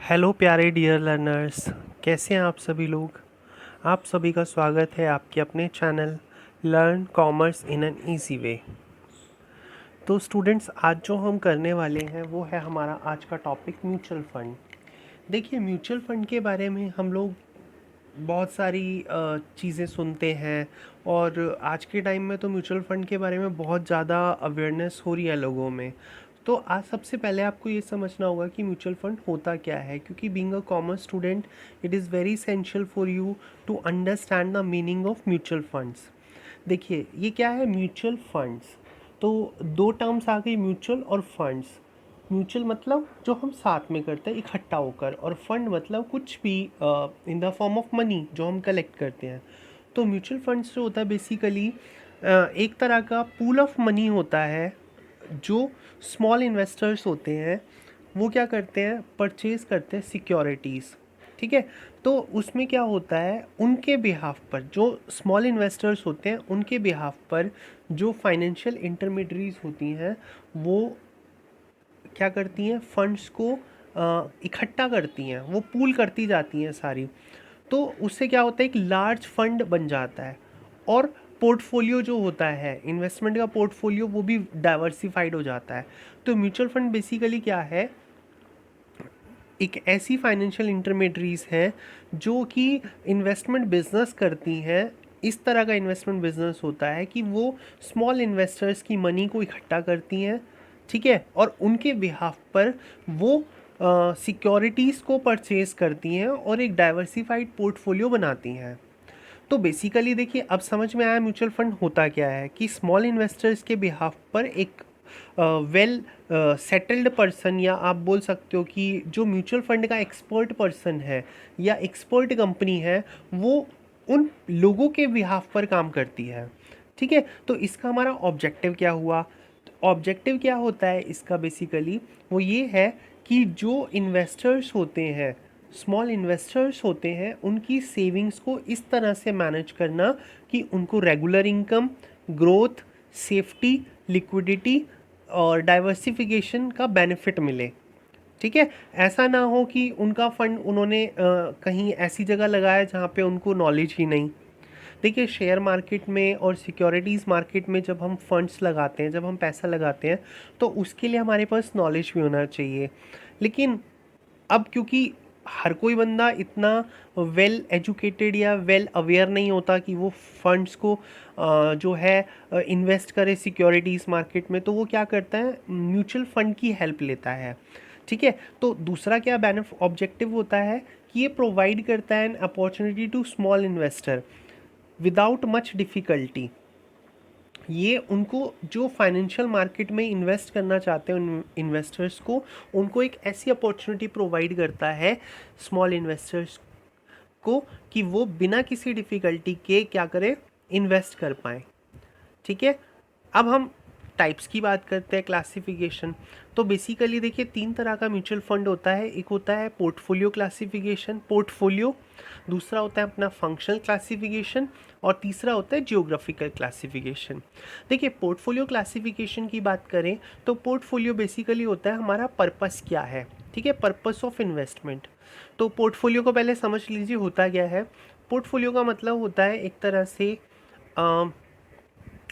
Hello प्यारे dear learners, कैसे हैं आप सभी लोग। आप सभी का स्वागत है आपके अपने channel learn commerce in an easy way. तो स्टूडेंट्स, आज जो हम करने वाले हैं वो है हमारा आज का टॉपिक म्यूचुअल फ़ंड। देखिए, म्यूचुअल फ़ंड के बारे में हम लोग बहुत सारी चीज़ें सुनते हैं और आज के टाइम में तो म्यूचुअल फ़ंड के बारे में बहुत ज़्यादा अवेयरनेस हो रही है लोगों में। तो आज सबसे पहले आपको ये समझना होगा कि म्यूचुअल फ़ंड होता क्या है, क्योंकि being a commerce student it is very essential for you to understand the meaning of mutual funds. देखिए, ये क्या है म्यूचुअल फंड्स। तो दो टर्म्स आ गई, म्यूचुअल और फंड्स। म्यूचुअल मतलब जो हम साथ में करते हैं इकट्ठा होकर, और फंड मतलब कुछ भी in the form of money जो हम कलेक्ट करते हैं। तो म्यूचुअल फंड्स जो होता है बेसिकली एक तरह का पूल ऑफ मनी होता है। जो स्मॉल इन्वेस्टर्स होते हैं वो क्या करते हैं, परचेज करते हैं सिक्योरिटीज़। ठीक है। तो उसमें क्या होता है, उनके बिहाफ पर जो स्मॉल इन्वेस्टर्स होते हैं उनके बिहाफ पर जो फाइनेंशियल इंटरमीडियरीज होती हैं वो क्या करती हैं, फंड्स को इकट्ठा करती हैं, वो पूल करती जाती हैं सारी। तो उससे क्या होता है, एक लार्ज फंड बन जाता है। और पोर्टफोलियो जो होता है इन्वेस्टमेंट का पोर्टफोलियो वो भी डाइवर्सिफाइड हो जाता है। तो म्यूचुअल फंड बेसिकली क्या है, एक ऐसी फाइनेंशियल इंटरमीडियरीज हैं जो कि इन्वेस्टमेंट बिजनेस करती हैं। इस तरह का इन्वेस्टमेंट बिजनेस होता है कि वो स्मॉल इन्वेस्टर्स की मनी को इकट्ठा करती हैं, ठीक है, और उनके बिहाफ पर वो सिक्योरिटीज़ को परचेज करती हैं और एक डाइवर्सिफाइड पोर्टफोलियो बनाती हैं। तो बेसिकली देखिए, अब समझ में आया म्यूचुअल फंड होता क्या है, कि स्मॉल इन्वेस्टर्स के बिहाफ पर एक वेल सेटल्ड पर्सन, या आप बोल सकते हो कि जो म्यूचुअल फंड का एक्सपर्ट पर्सन है या एक्सपर्ट कंपनी है, वो उन लोगों के बिहाफ पर काम करती है। ठीक है। तो इसका हमारा ऑब्जेक्टिव क्या हुआ, ऑब्जेक्टिव क्या होता है इसका बेसिकली, वो ये है कि जो इन्वेस्टर्स होते हैं, स्मॉल इन्वेस्टर्स होते हैं, उनकी सेविंग्स को इस तरह से मैनेज करना कि उनको regular income, growth, safety, liquidity और डाइवर्सिफिकेशन का बेनिफिट मिले। ठीक है। ऐसा ना हो कि उनका फंड उन्होंने कहीं ऐसी जगह लगाया जहाँ पे उनको नॉलेज ही नहीं। देखिए, शेयर मार्केट में और सिक्योरिटीज़ मार्केट में जब हम फंड्स लगाते हैं, जब हम पैसा लगाते हैं, तो उसके लिए हमारे पास नॉलेज भी होना चाहिए। लेकिन अब क्योंकि हर कोई बंदा इतना वेल एजुकेटेड या वेल अवेयर नहीं होता कि वो फंड्स को जो है इन्वेस्ट करे सिक्योरिटीज़ मार्केट में, तो वो क्या करता है, म्यूचुअल फंड की हेल्प लेता है। ठीक है। तो दूसरा क्या बेनिफिट ऑब्जेक्टिव होता है कि ये प्रोवाइड करता है an opportunity to small investor without much difficulty. ये उनको जो फाइनेंशियल मार्केट में इन्वेस्ट करना चाहते हैं उन इन्वेस्टर्स को, उनको एक ऐसी अपॉर्चुनिटी प्रोवाइड करता है स्मॉल इन्वेस्टर्स को, कि वो बिना किसी डिफ़िकल्टी के क्या करें, इन्वेस्ट कर पाएँ। ठीक है। अब हम टाइप्स की बात करते हैं, क्लासिफिकेशन। तो बेसिकली देखिए, तीन तरह का म्यूचुअल फंड होता है। एक होता है पोर्टफोलियो क्लासिफिकेशन, पोर्टफोलियो। दूसरा होता है अपना फंक्शनल क्लासिफिकेशन, और तीसरा होता है जियोग्राफिकल क्लासिफिकेशन। देखिए, पोर्टफोलियो क्लासिफिकेशन की बात करें तो पोर्टफोलियो बेसिकली होता है हमारा पर्पस क्या है। ठीक है, पर्पस ऑफ इन्वेस्टमेंट। तो पोर्टफोलियो को पहले समझ लीजिए होता क्या है। पोर्टफोलियो का मतलब होता है एक तरह से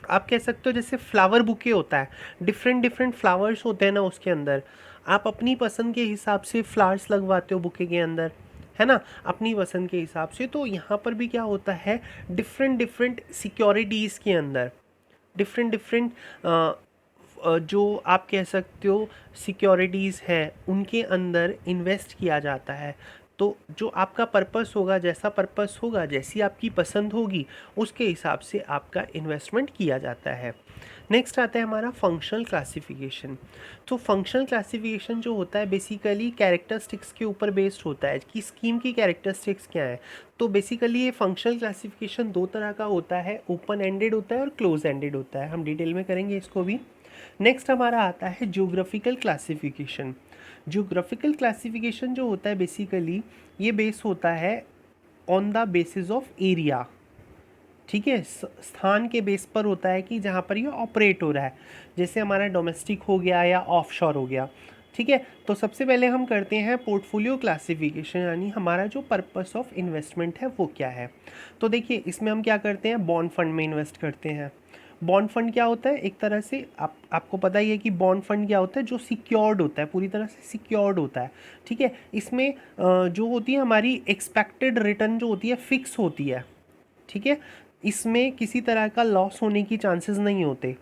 आप कह सकते हो जैसे फ्लावर बुके होता है, डिफरेंट डिफरेंट फ्लावर्स होते हैं ना उसके अंदर, आप अपनी पसंद के हिसाब से फ्लावर्स लगवाते हो बुके के अंदर, है ना, अपनी पसंद के हिसाब से। तो यहाँ पर भी क्या होता है, डिफरेंट डिफरेंट सिक्योरिटीज़ के अंदर डिफरेंट डिफरेंट जो आप कह सकते हो सिक्योरिटीज़ है उनके अंदर इन्वेस्ट किया जाता है। तो जो आपका पर्पस होगा, जैसा पर्पस होगा, जैसी आपकी पसंद होगी, उसके हिसाब से आपका इन्वेस्टमेंट किया जाता है। नेक्स्ट आता है हमारा फंक्शनल क्लासिफिकेशन। तो फंक्शनल क्लासिफिकेशन जो होता है बेसिकली कैरेक्टरिस्टिक्स के ऊपर बेस्ड होता है कि स्कीम की कैरेक्टरिस्टिक्स क्या है। तो बेसिकली ये फंक्शनल क्लासिफिकेशन दो तरह का होता है, ओपन एंडेड होता है और क्लोज एंडेड होता है। हम डिटेल में करेंगे इसको भी। नेक्स्ट हमारा आता है ज्योग्राफिकल क्लासिफिकेशन। ज्योग्राफिकल क्लासिफिकेशन जो होता है बेसिकली ये बेस होता है on the basis of area. ठीक है, स्थान के बेस पर होता है कि जहाँ पर ये ऑपरेट हो रहा है, जैसे हमारा डोमेस्टिक हो गया या ऑफशोर हो गया। ठीक है। तो सबसे पहले हम करते हैं पोर्टफोलियो क्लासिफिकेशन, यानी हमारा जो पर्पस ऑफ इन्वेस्टमेंट है वो क्या है। तो देखिए इसमें हम क्या करते हैं, बॉन्ड फंड में इन्वेस्ट करते हैं। बॉन्ड फंड क्या होता है, एक तरह से आपको पता ही है कि बॉन्ड फंड क्या होता है, जो सिक्योर्ड होता है, पूरी तरह से सिक्योर्ड होता है। ठीक है। इसमें जो होती है हमारी एक्सपेक्टेड रिटर्न जो होती है फिक्स होती है। ठीक है। इसमें किसी तरह का लॉस होने की चांसेस नहीं होते,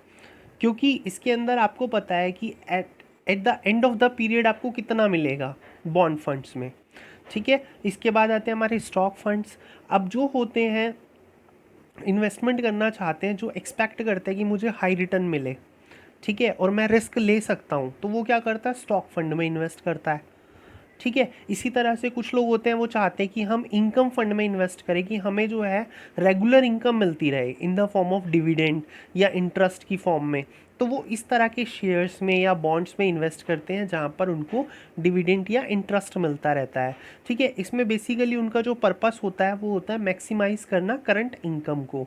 क्योंकि इसके अंदर आपको पता है कि at at the end of the period आपको कितना मिलेगा बॉन्ड फंड्स में। ठीक है। इसके बाद आते हैं हमारे स्टॉक फंड्स। अब जो होते हैं इन्वेस्टमेंट करना चाहते हैं, जो एक्सपेक्ट करते हैं कि मुझे हाई रिटर्न मिले, ठीक है, और मैं रिस्क ले सकता हूँ, तो वो क्या करता है, स्टॉक फंड में इन्वेस्ट करता है। ठीक है। इसी तरह से कुछ लोग होते हैं वो चाहते हैं कि हम इनकम फंड में इन्वेस्ट करें, कि हमें जो है रेगुलर इनकम मिलती रहे in the form of dividend या इंटरेस्ट की फॉर्म में। तो वो इस तरह के शेयर्स में या बॉन्ड्स में इन्वेस्ट करते हैं जहाँ पर उनको डिविडेंड या इंटरेस्ट मिलता रहता है। ठीक है। इसमें बेसिकली उनका जो पर्पस होता है वो होता है मैक्सिमाइज करना करंट इनकम को।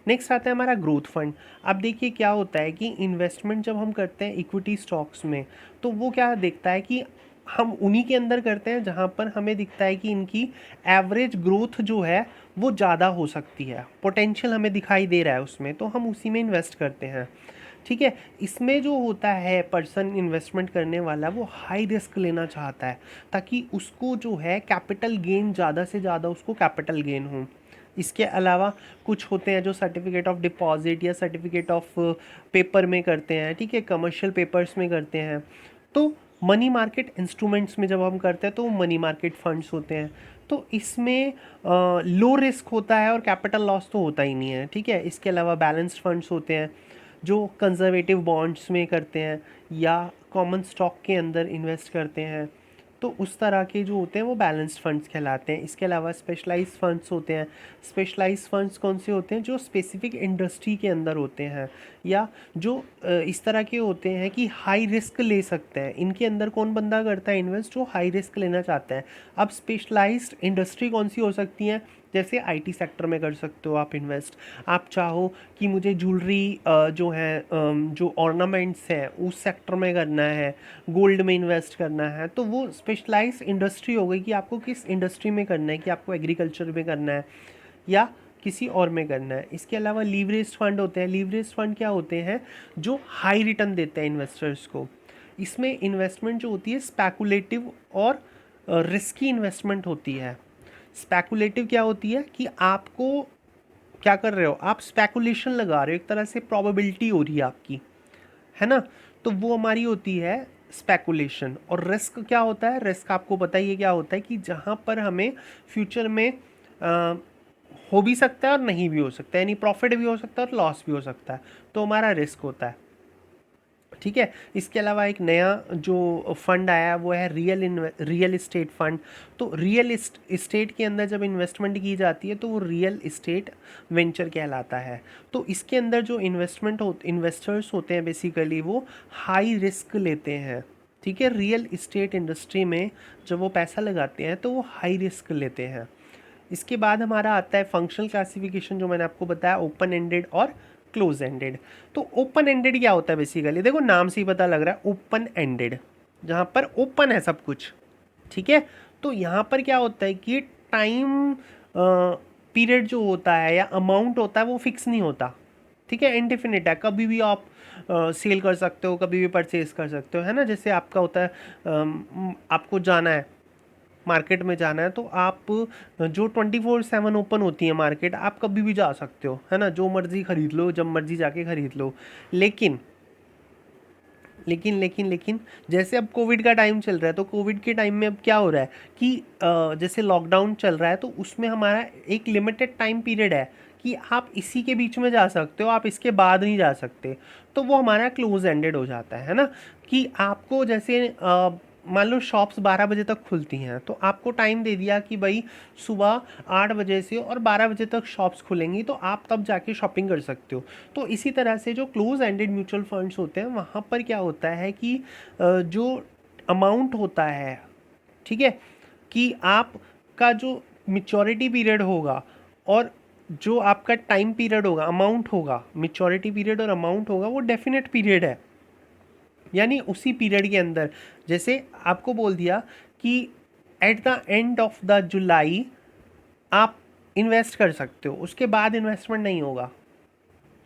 नेक्स्ट आता है हमारा ग्रोथ फंड। अब देखिए क्या होता है कि इन्वेस्टमेंट जब हम करते हैं इक्विटी स्टॉक्स में, तो वो क्या देखता है कि हम उन्हीं के अंदर करते हैं जहाँ पर हमें दिखता है कि इनकी एवरेज ग्रोथ जो है वो ज़्यादा हो सकती है, पोटेंशियल हमें दिखाई दे रहा है उसमें, तो हम उसी में इन्वेस्ट करते हैं। ठीक है। इसमें जो होता है पर्सन इन्वेस्टमेंट करने वाला, वो हाई रिस्क लेना चाहता है ताकि उसको जो है कैपिटल गेन, ज़्यादा से ज़्यादा उसको कैपिटल गेन हो। इसके अलावा कुछ होते हैं जो सर्टिफिकेट ऑफ डिपॉजिट या सर्टिफिकेट ऑफ पेपर में करते हैं। ठीक है। कमर्शियल पेपर्स में करते हैं। तो मनी मार्केट इंस्ट्रूमेंट्स में जब हम करते हैं तो मनी मार्केट फंड्स होते हैं। तो इसमें लो रिस्क होता है और कैपिटल लॉस तो होता ही नहीं है। ठीक है। इसके अलावा बैलेंस्ड फंड्स होते हैं जो कंजर्वेटिव बॉन्ड्स में करते हैं या कॉमन स्टॉक के अंदर इन्वेस्ट करते हैं। तो उस तरह के जो होते हैं वो बैलेंस्ड फंड्स कहलाते हैं। इसके अलावा स्पेशलाइज्ड फंड्स होते हैं। स्पेशलाइज्ड फंड्स कौन से होते हैं, जो स्पेसिफिक इंडस्ट्री के अंदर होते हैं या जो इस तरह के होते हैं कि हाई रिस्क ले सकते हैं। इनके अंदर कौन बंदा करता है इन्वेस्ट, जो हाई रिस्क लेना चाहता है। अब स्पेशलाइज्ड इंडस्ट्री कौन सी हो सकती है, जैसे आईटी सेक्टर में कर सकते हो आप इन्वेस्ट। आप चाहो कि मुझे ज्वेलरी जो है जो ऑर्नामेंट्स हैं उस सेक्टर में करना है, गोल्ड में इन्वेस्ट करना है, तो वो स्पेशलाइज्ड इंडस्ट्री हो गई कि आपको किस इंडस्ट्री में करना है, कि आपको एग्रीकल्चर में करना है या किसी और में करना है। इसके अलावा लीवरेज फंड होते हैं। लीवरेज फंड क्या होते हैं, जो हाई रिटर्न देते हैं इन्वेस्टर्स को। इसमें इन्वेस्टमेंट जो होती है स्पेकुलेटिव और रिस्की इन्वेस्टमेंट होती है। स्पेकुलेटिव क्या होती है कि आपको क्या कर रहे हो, आप स्पेकुलेशन लगा रहे हो, एक तरह से प्रोबेबिलिटी हो रही है आपकी, है ना, तो वो हमारी होती है स्पेकुलेशन। और रिस्क क्या होता है, रिस्क आपको पता ही है क्या होता है, कि जहाँ पर हमें फ्यूचर में हो भी सकता है और नहीं भी हो सकता है, यानी प्रॉफिट भी हो सकता है और लॉस भी हो सकता है, तो हमारा रिस्क होता है। ठीक है। इसके अलावा एक नया जो फंड आया वो है रियल इस्टेट फंड। तो रियल इस्टेट के अंदर जब इन्वेस्टमेंट की जाती है तो वो रियल इस्टेट वेंचर कहलाता है। तो इसके अंदर जो इन्वेस्टर्स होते हैं बेसिकली वो हाई रिस्क लेते हैं। ठीक है। रियल इस्टेट इंडस्ट्री में जब वो पैसा लगाते हैं तो वो हाई रिस्क लेते हैं। इसके बाद हमारा आता है फंक्शनल क्लासिफिकेशन, जो मैंने आपको बताया, ओपन एंडेड और क्लोज एंडेड। तो ओपन एंडेड क्या होता है, बेसिकली देखो नाम से ही पता लग रहा है ओपन एंडेड, जहाँ पर ओपन है सब कुछ। ठीक है। तो यहाँ पर क्या होता है कि टाइम पीरियड जो होता है या अमाउंट होता है वो फिक्स नहीं होता। ठीक है। इनडिफिनिट है, कभी भी आप सेल कर सकते हो, कभी भी परचेज कर सकते हो, है ना। जैसे आपका होता है आपको जाना है मार्केट में जाना है, तो आप जो 24/7 ओपन होती है मार्केट, आप कभी भी जा सकते हो, है ना, जो मर्जी खरीद लो, जब मर्जी जाके खरीद लो। लेकिन लेकिन लेकिन लेकिन जैसे अब कोविड का टाइम चल रहा है, तो कोविड के टाइम में अब क्या हो रहा है कि जैसे लॉकडाउन चल रहा है, तो उसमें हमारा एक लिमिटेड टाइम पीरियड है कि आप इसी के बीच में जा सकते हो, आप इसके बाद नहीं जा सकते। तो वो हमारा क्लोज एंडेड हो जाता है ना, कि आपको जैसे मान लो शॉप्स 12 बजे तक खुलती हैं, तो आपको टाइम दे दिया कि भाई सुबह 8 बजे से और 12 बजे तक शॉप्स खुलेंगी, तो आप तब जाके शॉपिंग कर सकते हो। तो इसी तरह से जो क्लोज एंडेड म्यूचुअल फंड्स होते हैं, वहाँ पर क्या होता है कि जो अमाउंट होता है, ठीक है, कि आपका जो मेच्योरिटी पीरियड होगा और जो आपका टाइम पीरियड होगा, अमाउंट होगा, मेच्योरिटी पीरियड और अमाउंट होगा, वो डेफिनेट पीरियड है। यानी उसी पीरियड के अंदर, जैसे आपको बोल दिया कि eight the end of the जुलाई आप इन्वेस्ट कर सकते हो, उसके बाद इन्वेस्टमेंट नहीं होगा,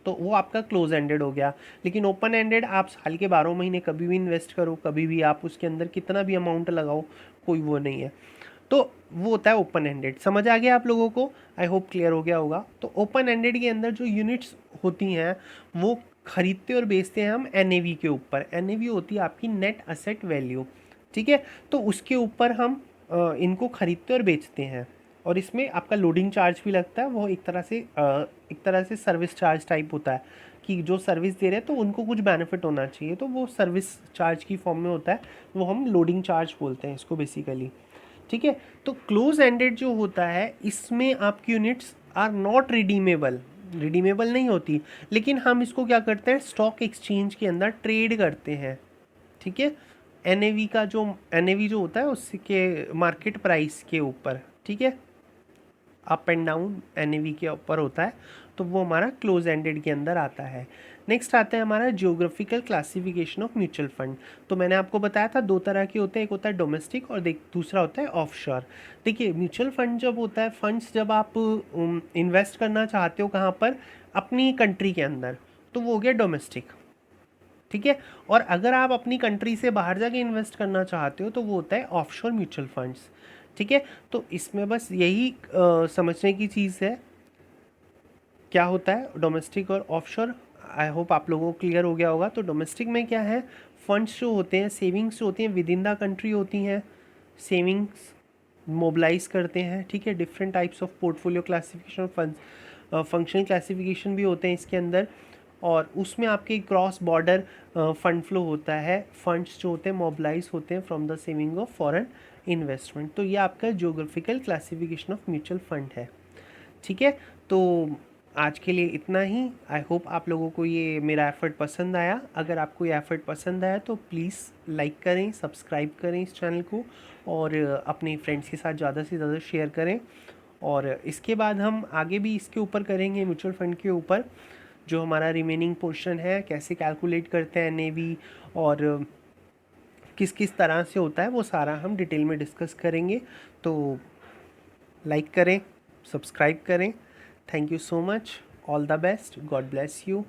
तो वो आपका क्लोज एंडेड हो गया। लेकिन ओपन एंडेड आप साल के 12 महीने कभी भी इन्वेस्ट करो, कभी भी आप उसके अंदर कितना भी अमाउंट लगाओ, कोई वो नहीं है। तो वो होता है ओपन एंडेड। समझ आ गया आप लोगों को? आई होप क्लियर हो गया होगा। तो ओपन एंडेड के अंदर जो यूनिट्स होती हैं वो खरीदते और बेचते हैं हम एनएवी के ऊपर। एनएवी होती है आपकी नेट असेट वैल्यू, ठीक है। तो उसके ऊपर हम इनको खरीदते और बेचते हैं, और इसमें आपका लोडिंग चार्ज भी लगता है। वो एक तरह से सर्विस चार्ज टाइप होता है कि जो सर्विस दे रहे हैं तो उनको कुछ बेनिफिट होना चाहिए, तो वो सर्विस चार्ज की फॉर्म में होता है, वो हम लोडिंग चार्ज बोलते हैं इसको बेसिकली, ठीक है। तो क्लोज एंडेड जो होता है इसमें आपकी units are not redeemable, redeemable नहीं होती, लेकिन हम इसको क्या करते हैं, स्टॉक एक्सचेंज के अंदर ट्रेड करते हैं, ठीक है। एनएवी का जो एनएवी जो होता है उसके मार्केट प्राइस के ऊपर, ठीक है, अप एंड डाउन एनएवी के ऊपर होता है, तो वो हमारा क्लोज एंडेड के अंदर आता है। नेक्स्ट आता है हमारा geographical classification of mutual fund. तो मैंने आपको बताया था दो तरह के होते हैं, एक होता है डोमेस्टिक और दूसरा होता है ऑफशोर। देखिए म्यूचुअल फंड जब होता है, फंड्स जब आप इन्वेस्ट करना चाहते हो कहाँ पर, अपनी कंट्री के अंदर, तो वो हो गया डोमेस्टिक, ठीक है। और अगर आप अपनी कंट्री से बाहर जाके इन्वेस्ट करना चाहते हो तो वो होता है ऑफशोर म्यूचुअल फंड्स, ठीक है। तो इसमें बस यही समझने की चीज़ है क्या होता है डोमेस्टिक और ऑफशोर। आई होप आप लोगों को क्लियर हो गया होगा। तो डोमेस्टिक में क्या है, फंड्स जो होते हैं, सेविंग्स जो होती हैं विद इन द कंट्री होती हैं, सेविंग्स मोबिलाइज करते हैं, ठीक है। Different types of portfolio classification fund, functional classification भी होते हैं इसके अंदर, और उसमें आपके क्रॉस बॉर्डर फंड फ्लो होता है, फंड्स जो होते हैं मोबिलाइज होते हैं from the saving of foreign investment. तो ये आपका geographical classification of mutual fund है, ठीक है। तो आज के लिए इतना ही। आई होप आप लोगों को ये मेरा एफ़र्ट पसंद आया। अगर आपको ये एफ़र्ट पसंद आया तो प्लीज़ लाइक करें, सब्सक्राइब करें इस चैनल को, और अपने फ्रेंड्स के साथ ज़्यादा से ज़्यादा शेयर करें। और इसके बाद हम आगे भी इसके ऊपर करेंगे, म्यूचुअल फंड के ऊपर जो हमारा रिमेनिंग पोर्शन है, कैसे कैलकुलेट करते हैं एनएवी और किस किस तरह से होता है, वो सारा हम डिटेल में डिस्कस करेंगे। तो लाइक करें, सब्सक्राइब करें। Thank you so much, all the best, God bless you.